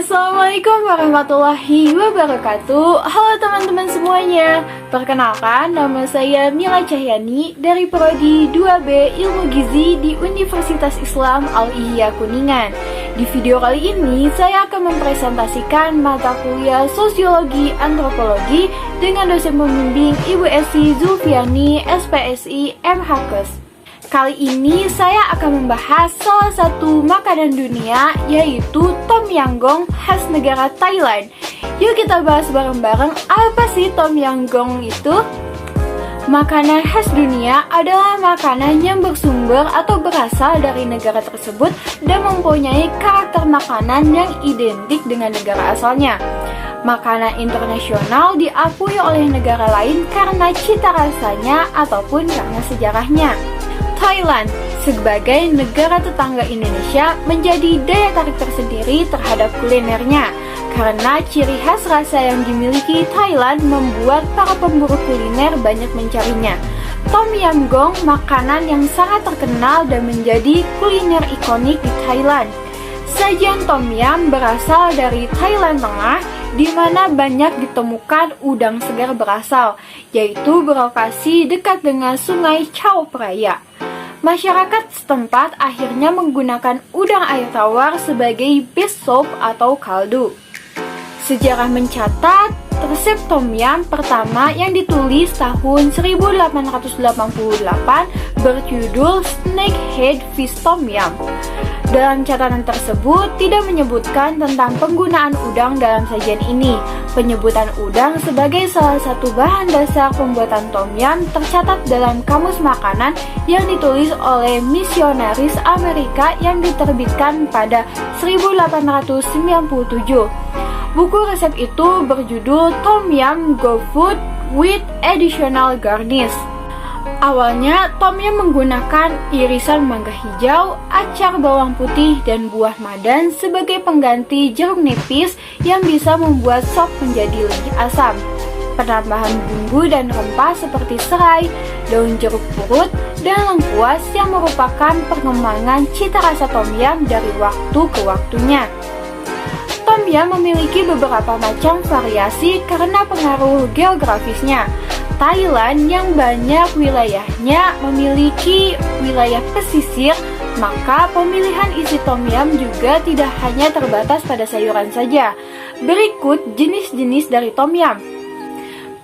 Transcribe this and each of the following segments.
Assalamualaikum warahmatullahi wabarakatuh. Halo teman-teman semuanya. Perkenalkan, nama saya Mila Cahyani dari Prodi 2B Ilmu Gizi di Universitas Islam Al-Ihya Kuningan. Di video kali ini, saya akan mempresentasikan mata kuliah Sosiologi Antropologi dengan dosen pembimbing Ibu Esi Zulfiani, SPSI, MHKes. Kali ini saya akan membahas salah satu makanan dunia, yaitu Tom Yam Goong khas negara Thailand. Yuk kita bahas bareng-bareng, apa sih Tom Yam Goong itu? Makanan khas dunia adalah makanan yang bersumber atau berasal dari negara tersebut dan mempunyai karakter makanan yang identik dengan negara asalnya. Makanan internasional diakui oleh negara lain karena cita rasanya ataupun karena sejarahnya. Thailand sebagai negara tetangga Indonesia menjadi daya tarik tersendiri terhadap kulinernya karena ciri khas rasa yang dimiliki Thailand membuat para pemburu kuliner banyak mencarinya. Tom Yam Goong makanan yang sangat terkenal dan menjadi kuliner ikonik di Thailand. Sajian Tom Yam berasal dari Thailand Tengah, di mana banyak ditemukan udang segar berasal, yaitu berlokasi dekat dengan Sungai Chao Phraya. Masyarakat setempat akhirnya menggunakan udang air tawar sebagai base soup atau kaldu. Sejarah mencatat, resep Tom Yam pertama yang ditulis tahun 1888 berjudul Snakehead Fish Tom Yam. Dalam catatan tersebut tidak menyebutkan tentang penggunaan udang dalam sajian ini. Penyebutan udang sebagai salah satu bahan dasar pembuatan Tom Yam tercatat dalam kamus makanan yang ditulis oleh misionaris Amerika yang diterbitkan pada 1897. Buku resep itu berjudul Tom Yam Go Food with Additional Garnish. Awalnya, Tom Yam menggunakan irisan mangga hijau, acar bawang putih, dan buah madan sebagai pengganti jeruk nipis yang bisa membuat sop menjadi lebih asam. Penambahan bumbu dan rempah seperti serai, daun jeruk purut, dan lengkuas yang merupakan pengembangan cita rasa Tom Yam dari waktu ke waktunya. Tom Yam memiliki beberapa macam variasi karena pengaruh geografisnya. Thailand yang banyak wilayahnya memiliki wilayah pesisir, maka pemilihan isi Tom Yam juga tidak hanya terbatas pada sayuran saja. Berikut jenis-jenis dari Tom Yam.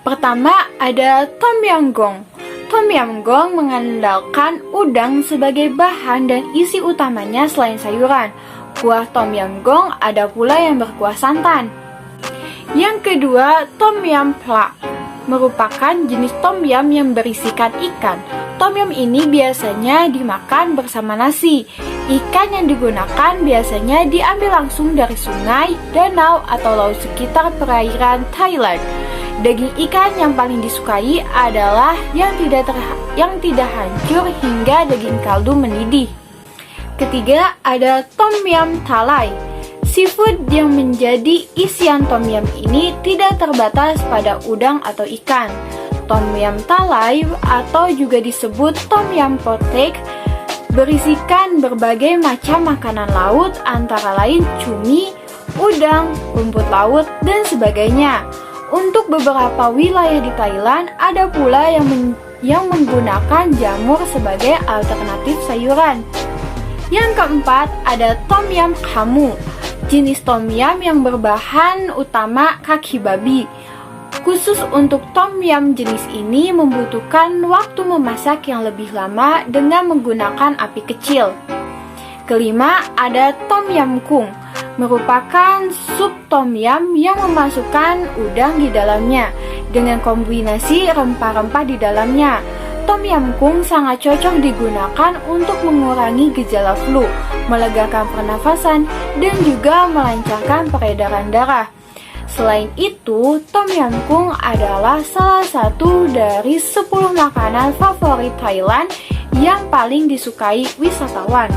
Pertama ada Tom Yam Goong. Tom Yam Goong mengandalkan udang sebagai bahan dan isi utamanya selain sayuran. Kuah Tom Yam Goong ada pula yang berkuah santan. Yang kedua, Tom Yam Pla merupakan jenis Tom Yam yang berisikan ikan. Tom Yam ini biasanya dimakan bersama nasi. Ikan yang digunakan biasanya diambil langsung dari sungai, danau, atau laut sekitar perairan Thailand. Daging ikan yang paling disukai adalah yang tidak hancur hingga daging kaldu mendidih. Ketiga, ada Tom Yam Thalai. Seafood yang menjadi isian Tom Yam ini tidak terbatas pada udang atau ikan. Tom Yam Thalai atau juga disebut Tom Yam Potek berisikan berbagai macam makanan laut antara lain cumi, udang, rumput laut, dan sebagainya. Untuk beberapa wilayah di Thailand ada pula yang menggunakan jamur sebagai alternatif sayuran. Yang keempat ada Tom Yam Kamu. Jenis Tom Yam yang berbahan utama kaki babi. Khusus untuk Tom Yam jenis ini membutuhkan waktu memasak yang lebih lama dengan menggunakan api kecil. Kelima, ada Tom Yam Goong. Merupakan sup Tom Yam yang memasukkan udang di dalamnya dengan kombinasi rempah-rempah di dalamnya. Tom Yam Goong sangat cocok digunakan untuk mengurangi gejala flu, melegakan pernafasan, dan juga melancarkan peredaran darah. Selain itu, Tom Yam Goong adalah salah satu dari 10 makanan favorit Thailand yang paling disukai wisatawan.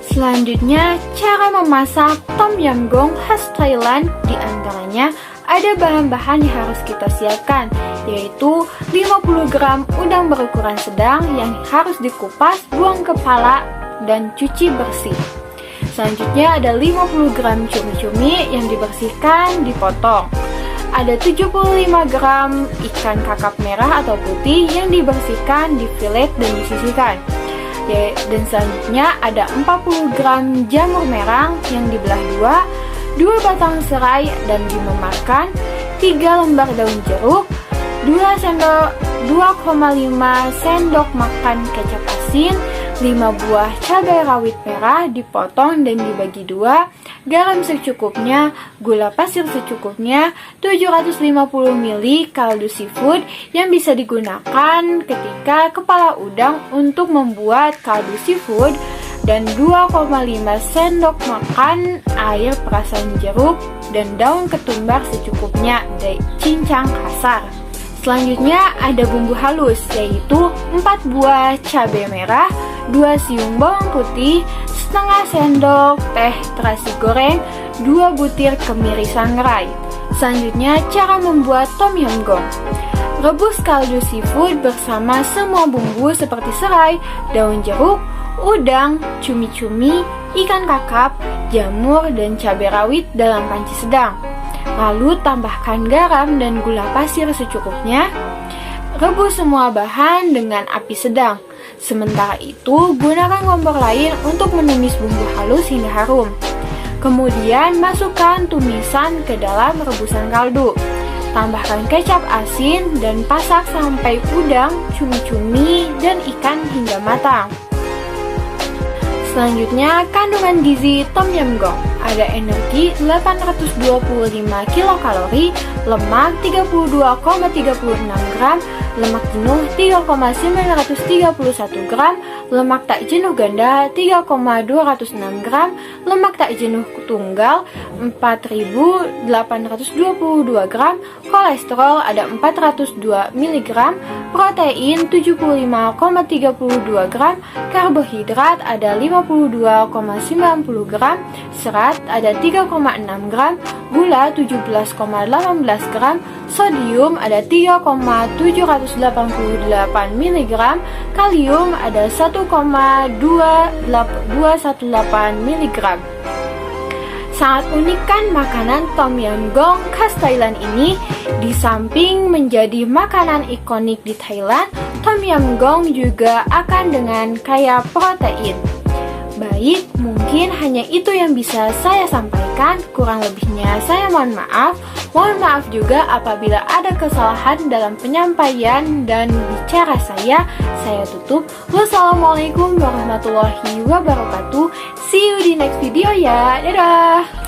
Selanjutnya, cara memasak Tom Yam Goong khas Thailand diantaranya ada bahan-bahan yang harus kita siapkan, yaitu 50 gram udang berukuran sedang yang harus dikupas, buang kepala, dan cuci bersih. Selanjutnya ada 50 gram cumi-cumi yang dibersihkan, dipotong. Ada 75 gram ikan kakap merah atau putih yang dibersihkan, difilet dan disisihkan. Dan selanjutnya ada 40 gram jamur merang yang dibelah dua, 2 batang serai dan dimemarkan, 3 lembar daun jeruk, 2,5 sendok makan kecap asin, 5 buah cabai rawit merah dipotong dan dibagi dua, garam secukupnya, gula pasir secukupnya, 750 ml kaldu seafood yang bisa digunakan ketika kepala udang untuk membuat kaldu seafood, dan 2,5 sendok makan air perasan jeruk dan daun ketumbar secukupnya, cincang kasar. Selanjutnya ada bumbu halus, yaitu 4 buah cabai merah, 2 siung bawang putih, setengah sendok teh terasi goreng, 2 butir kemiri sangrai. Selanjutnya cara membuat tom yum goong. Rebus kaldu seafood bersama semua bumbu seperti serai, daun jeruk, udang, cumi-cumi, ikan kakap, jamur, dan cabai rawit dalam panci sedang. Lalu tambahkan garam dan gula pasir secukupnya. Rebus semua bahan dengan api sedang. Sementara itu, gunakan kompor lain untuk menumis bumbu halus hingga harum. Kemudian masukkan tumisan ke dalam rebusan kaldu. Tambahkan kecap asin dan pasak sampai udang, cumi-cumi, dan ikan hingga matang. Selanjutnya, kandungan gizi tom yum goong. Ada energi 825 kilokalori, lemak 32,36 gram, lemak jenuh 3,931 gram, lemak tak jenuh ganda 3,206 gram, lemak tak jenuh tunggal 4.822 gram, kolesterol ada 402 mg, protein 75,32 gram, karbohidrat ada 52,90 gram, serat ada 3,6 gram, gula 17,18 gram, sodium ada 3,788 mg, kalium ada 1,218 mg. Sangat unik kan makanan tom yum goong khas Thailand ini? Di samping menjadi makanan ikonik di Thailand, tom yum goong juga akan dengan kaya protein. Baik, mungkin hanya itu yang bisa saya sampaikan. Kurang lebihnya saya mohon maaf. Mohon maaf juga apabila ada kesalahan dalam penyampaian dan bicara saya. Saya tutup. Wassalamualaikum warahmatullahi wabarakatuh. See you di next video ya. Dadah.